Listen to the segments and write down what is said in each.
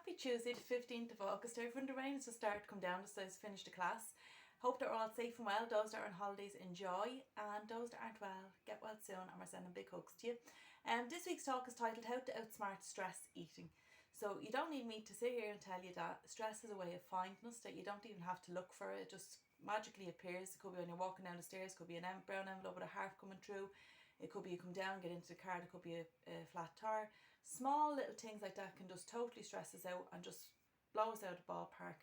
Happy Tuesday, the 15th of August. Everyone, the rain has just started to come down just as I finished the class. Hope that we're all safe and well. Those that are on holidays, enjoy. And those that aren't well, get well soon. And we're sending big hugs to you. This week's talk is titled How to Outsmart Stress Eating. So you don't need me to sit here and tell you that stress is a way of finding us, that you don't even have to look for it. It just magically appears. It could be when you're walking down the stairs. It could be a brown envelope with a heart coming through. It could be you come down, get into the car. It could be a flat tire. Small little things like that can just totally stress us out and just blow us out of the ballpark.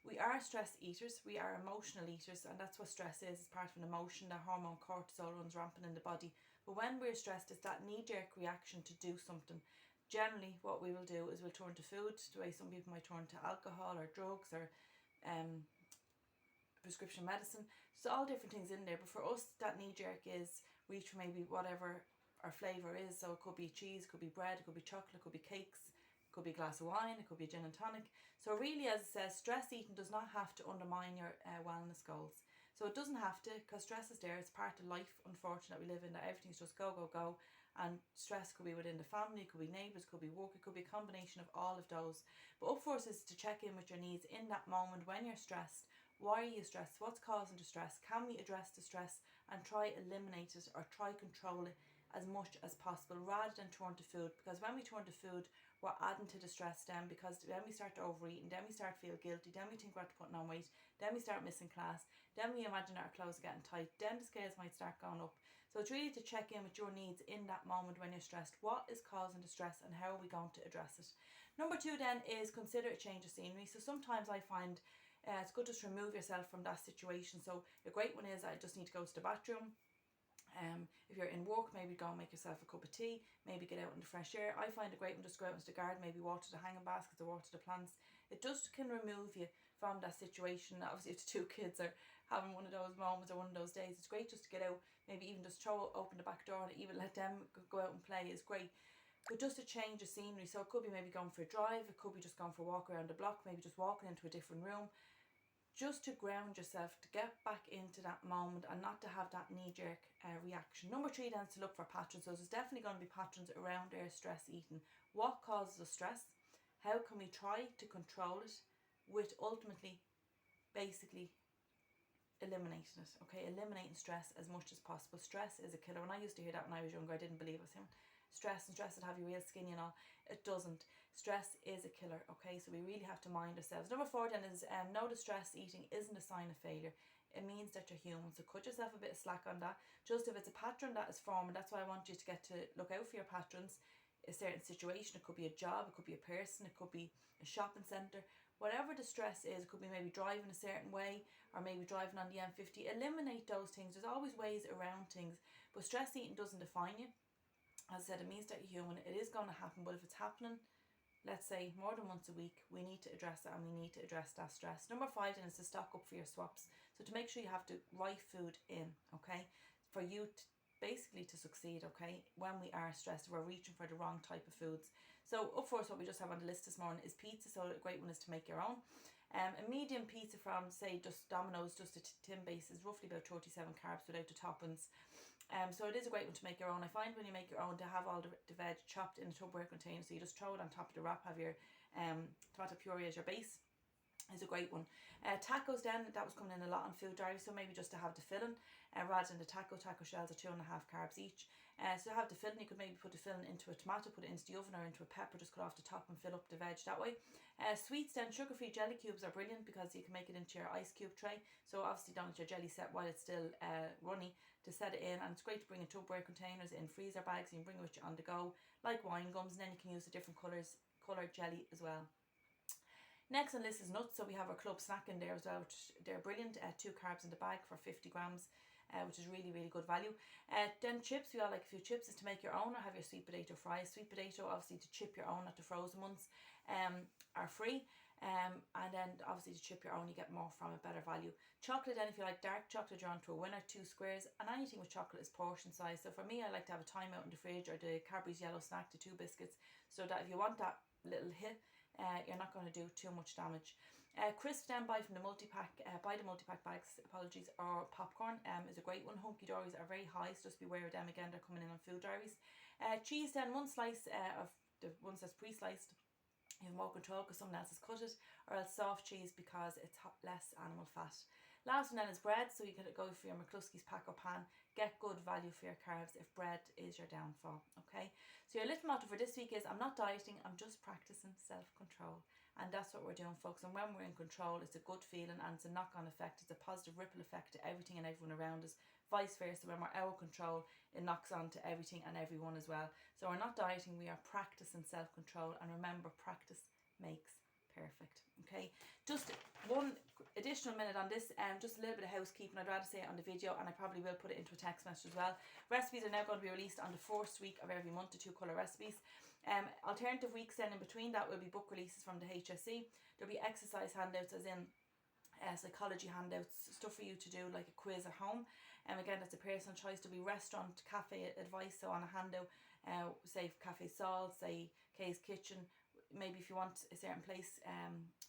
We are stress eaters. We are emotional eaters, and that's what stress is. It's part of an emotion. That hormone cortisol runs rampant in the body. But when we're stressed, it's that knee-jerk reaction to do something. Generally, what we will do is we'll turn to food, the way some people might turn to alcohol or drugs or prescription medicine. So all different things in there. But for us, that knee-jerk is reach for maybe whatever our flavour is. So it could be cheese, it could be bread, it could be chocolate, it could be cakes, it could be a glass of wine, it could be gin and tonic. So really, as it says, stress eating does not have to undermine your wellness goals. So it doesn't have to, because stress is there. It's part of life, unfortunately, we live in, that everything's just go, go, go. And stress could be within the family, it could be neighbours, it could be work, it could be a combination of all of those. But up for us is to check in with your needs in that moment when you're stressed. Why are you stressed? What's causing the stress? Can we address the stress and try eliminate it or try control it as much as possible rather than turn to food? Because when we turn to food, we're adding to the stress then, because then we start to overeat, and then we start to feel guilty, then we think we're putting on weight, then we start missing class, then we imagine our clothes are getting tight, then the scales might start going up. So it's really to check in with your needs in that moment when you're stressed. What is causing the stress and how are we going to address it? Number 2 then is consider a change of scenery. So sometimes I find it's good just to remove yourself from that situation. So a great one is I just need to go to the bathroom. If you're in work, maybe go and make yourself a cup of tea, maybe get out in the fresh air. I find a great one just go out into the garden, maybe water the hanging baskets or water the plants. It just can remove you from that situation. Obviously, if the 2 kids are having one of those moments or one of those days, it's great just to get out, maybe even just open the back door and even let them go out and play is great. But just a change of scenery. So it could be maybe going for a drive, it could be just going for a walk around the block, maybe just walking into a different room. Just to ground yourself, to get back into that moment and not to have that knee-jerk reaction. Number 3 then is to look for patterns. So there's definitely going to be patterns around our stress eating. What causes us stress? How can we try to control it with ultimately, basically, eliminating it, okay? Eliminating stress as much as possible. Stress is a killer. When I used to hear that when I was younger, I didn't believe it. Stress would have you real skinny and all. It doesn't. Stress is a killer, okay? So we really have to mind ourselves. Number 4 then is know that stress eating isn't a sign of failure. It means that you're human. So cut yourself a bit of slack on that. Just if it's a pattern that is forming, that's why I want you to get to look out for your patterns. A certain situation, it could be a job, it could be a person, it could be a shopping centre. Whatever the stress is, it could be maybe driving a certain way or maybe driving on the M50. Eliminate those things. There's always ways around things. But stress eating doesn't define you. As I said, it means that you're human. It is going to happen, but if it's happening, let's say more than once a week, we need to address it and we need to address that stress. Number 5 then is to stock up for your swaps. So to make sure you have the right food in, okay, for you to basically to succeed, okay, when we are stressed, we're reaching for the wrong type of foods. So up first, what we just have on the list this morning is pizza. So a great one is to make your own. A medium pizza from, say, just Domino's, just a tin base, is roughly about 37 carbs without the toppings. So it is a great one to make your own. I find when you make your own, to have all the veg chopped in a Tupperware container, so you just throw it on top of the wrap, have your tomato puree as your base, is a great one. Tacos then, that was coming in a lot on Food Diary, so maybe just to have the filling rather than the taco shells are 2.5 carbs each. So to have the filling, you could maybe put the filling into a tomato, put it into the oven or into a pepper, just cut off the top and fill up the veg that way. Sweets then, sugar-free jelly cubes are brilliant because you can make it into your ice cube tray. So obviously don't let your jelly set while it's still runny, to set it in, and it's great to bring in Tupperware containers, in freezer bags. You can bring it with you on the go, like wine gums, and then you can use the different coloured jelly as well. Next on the list is nuts. So we have our club snack in there as well, which they're brilliant. 2 carbs in the bag for 50 grams, which is really, really good value. Then chips, we all like a few chips. Is to make your own or have your sweet potato fries. Sweet potato, obviously to chip your own, not the frozen ones, are free. And then obviously to chip your own, you get more from it, better value. Chocolate then, if you like dark chocolate, you're onto a winner, 2 squares. And anything with chocolate is portion size. So for me, I like to have a time out in the fridge, or the Cadbury's yellow snack, the 2 biscuits, so that if you want that little hit, you're not going to do too much damage. Crisp then, buy the multi-pack bags, or popcorn is a great one. Hunky Dories are very high, so just beware of them. Again, they're coming in on Food Diaries. Cheese then, 1 slice of the ones that's pre-sliced You have more control because someone else has cut it, or else soft cheese because it's less animal fat. Last one then is bread, so you can go for your McCluskey's pack or pan, get good value for your carbs if bread is your downfall, okay? So your little motto for this week is, I'm not dieting, I'm just practicing self-control. And that's what we're doing, folks. And when we're in control, it's a good feeling, and it's a knock-on effect. It's a positive ripple effect to everything and everyone around us. Vice versa, when we're out of control, it knocks on to everything and everyone as well. So we're not dieting, we are practicing self-control. And remember, practice makes perfect. Okay, just one additional minute on this, just a little bit of housekeeping. I'd rather say it on the video, and I probably will put it into a text message as well. Recipes are now going to be released on the first week of every month, the 2-colour recipes. Alternative weeks then in between that will be book releases from the HSE. There'll be exercise handouts, as in psychology handouts, stuff for you to do like a quiz at home. Again, that's a personal choice. There'll be restaurant, cafe advice, so on a handout, say Cafe Sol, say Kay's Kitchen. Maybe if you want a certain place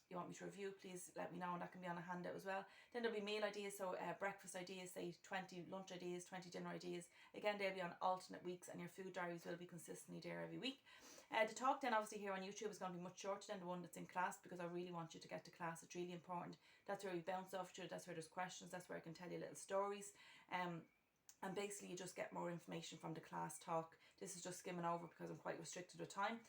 you want me to review, please let me know, and that can be on a handout as well. Then there'll be meal ideas, so breakfast ideas, say 20 lunch ideas, 20 dinner ideas. Again, they'll be on alternate weeks, and your food diaries will be consistently there every week. The talk then obviously here on YouTube is going to be much shorter than the one that's in class, because I really want you to get to class. It's really important. That's where we bounce off to, that's where there's questions, that's where I can tell you little stories. And basically you just get more information from the class talk. This is just skimming over because I'm quite restricted with time.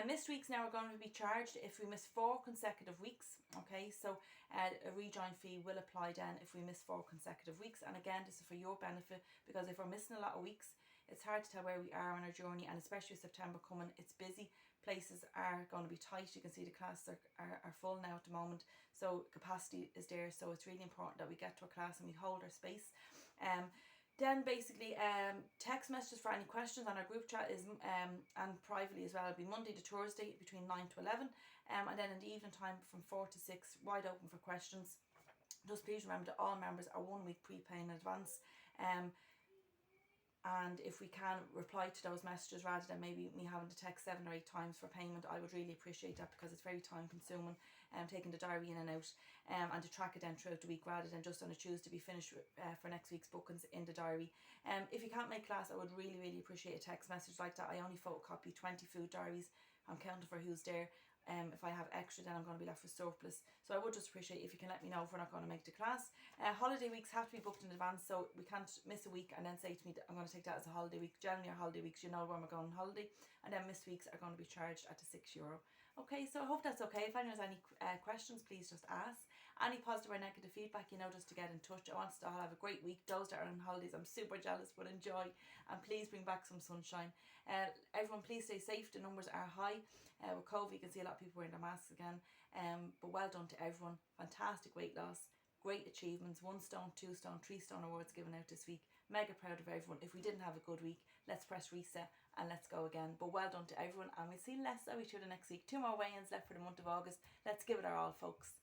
Missed weeks now are going to be charged if we miss 4 consecutive weeks. Okay, so a rejoin fee will apply then if we miss 4 consecutive weeks. And again, this is for your benefit, because if we're missing a lot of weeks, it's hard to tell where we are on our journey, and especially with September coming, it's busy. Places are going to be tight. You can see the classes are full now at the moment, so capacity is there. So it's really important that we get to a class and we hold our space. Then basically text messages for any questions on our group chat is and privately as well. It'll be Monday to Thursday between 9 to 11, and then in the evening time from 4 to 6, wide open for questions. Just please remember that all members are 1 week prepaying in advance. And if we can reply to those messages rather than maybe me having to text 7 or 8 times for payment, I would really appreciate that, because it's very time consuming taking the diary in and out and to track it down throughout the week, rather than just on a Tuesday be finished for next week's bookings in the diary. If you can't make class, I would really appreciate a text message like that. I only photocopy 20 food diaries. I'm counting for who's there. If I have extra, then I'm going to be left with surplus. So I would just appreciate if you can let me know if we're not going to make the class. Holiday weeks have to be booked in advance, so we can't miss a week and then say to me that I'm going to take that as a holiday week. Generally, our holiday weeks, you know when we're going on holiday, and then missed weeks are going to be charged at the €6. Okay, so I hope that's okay. If anyone has any questions, please just ask. Any positive or negative feedback, just to get in touch. I want us to all have a great week. Those that are on holidays, I'm super jealous, but enjoy. And please bring back some sunshine. Everyone, please stay safe. The numbers are high. With COVID, you can see a lot of people wearing their masks again. But well done to everyone. Fantastic weight loss. Great achievements. 1 stone, 2 stone, 3 stone awards given out this week. Mega proud of everyone. If we didn't have a good week, let's press reset and let's go again. But well done to everyone, and we'll see less of each other next week. 2 more weigh-ins left for the month of August. Let's give it our all, folks.